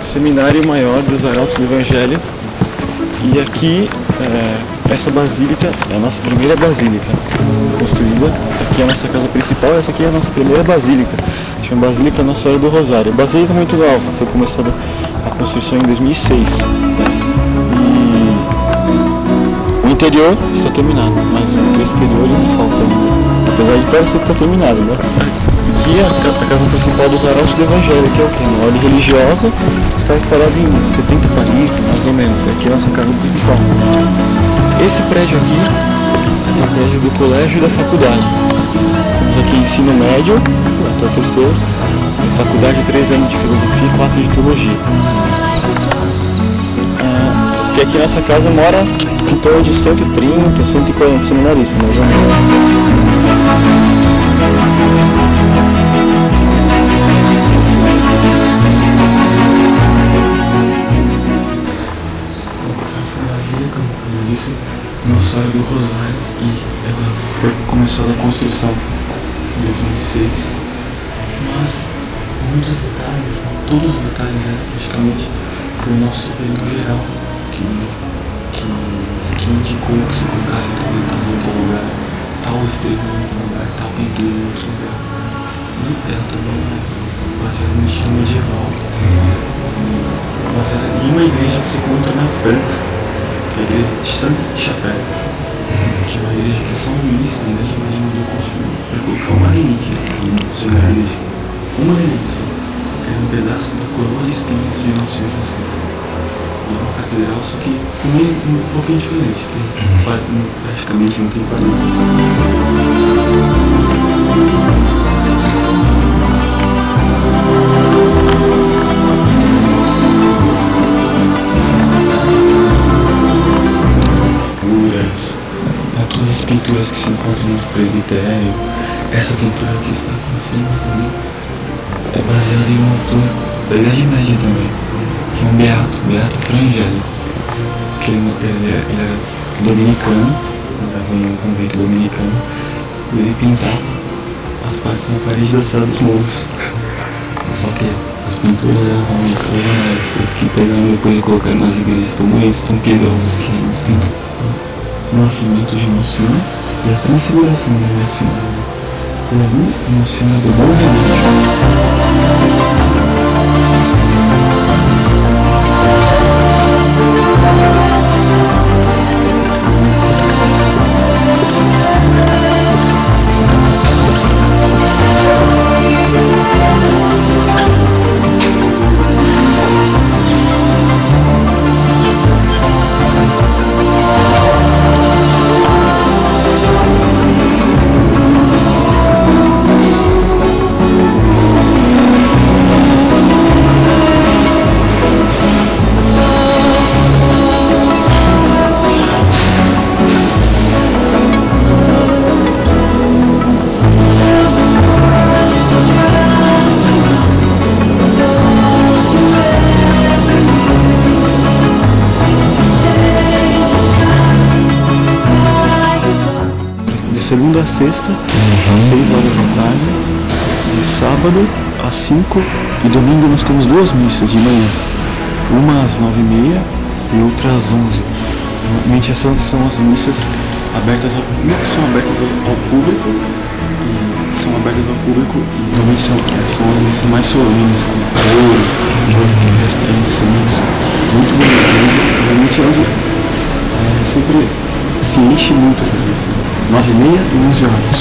Seminário Maior dos Arautos do Evangelho. E aqui, essa basílica é a nossa primeira basílica construída. Aqui é a nossa casa principal, essa aqui é a nossa primeira basílica. Chama Basílica Nossa Senhora do Rosário. Basílica muito nova, foi começada a construção em 2006. E o interior está terminado, mas o exterior ainda falta ainda. Apesar de parecer que está terminado, né? Aqui é a casa principal dos Arautos do Evangelho, que é o que? Uma ordem religiosa, está instalada em 70 países, mais ou menos. Aqui é a nossa casa principal. Esse prédio aqui é o prédio do colégio e da faculdade. Estamos aqui em ensino médio, até o terceiro, faculdade 3 anos de filosofia e 4 de teologia. Porque aqui nessa casa mora em torno de 130, 140 seminaristas, mais ou menos. Nossa Senhora do Rosário, e ela foi começada a construção em 2006, mas muitos detalhes, todos os detalhes praticamente foi o nosso superior geral que indicou que se colocasse tal detalhe em outro lugar, tal estrela em outro lugar, tal pintura em outro lugar. E ela também é baseada no estilo medieval, baseada em uma igreja que se encontra na França, que é a igreja de Sainte-Chapelle, que é uma igreja que São Luís, a igreja Maria mandou construir para colocar uma relíquia sobre a igreja. Uma relíquia só, que é um pedaço da coroa de espinhos de Nosso Senhor Jesus Cristo. E é uma catedral, só que um pouquinho diferente, que praticamente não tem parede. Todas as pinturas que se encontram no presbitério, essa pintura que está aqui em cima também é baseada em um autor da Idade Média também, que é um Beato Frangélico, que ele era dominicano, estava em um convento dominicano, e ele pintava na parede da Sala dos Morros. Só que as pinturas eram realmente extraordinárias, tanto que pegaram depois de colocar nas igrejas tão bonitas, tão piedosas que elas pintam. O nascimento de Nossa Senhora e a transfiguração de Nossa Senhora. E ali, Nossa Senhora do Bom Remédio. Segunda a sexta, às 6 horas da tarde, de sábado às 5 e domingo nós temos 2 missas de manhã, uma às 9h30 e outra às 11h. Normalmente essas são as missas abertas ao público, e normalmente são as missas mais solenes, com coro, orquestra, incenso, muito bonito. Realmente é onde sempre se enche muito essas missas. 9h30 e 11 horas.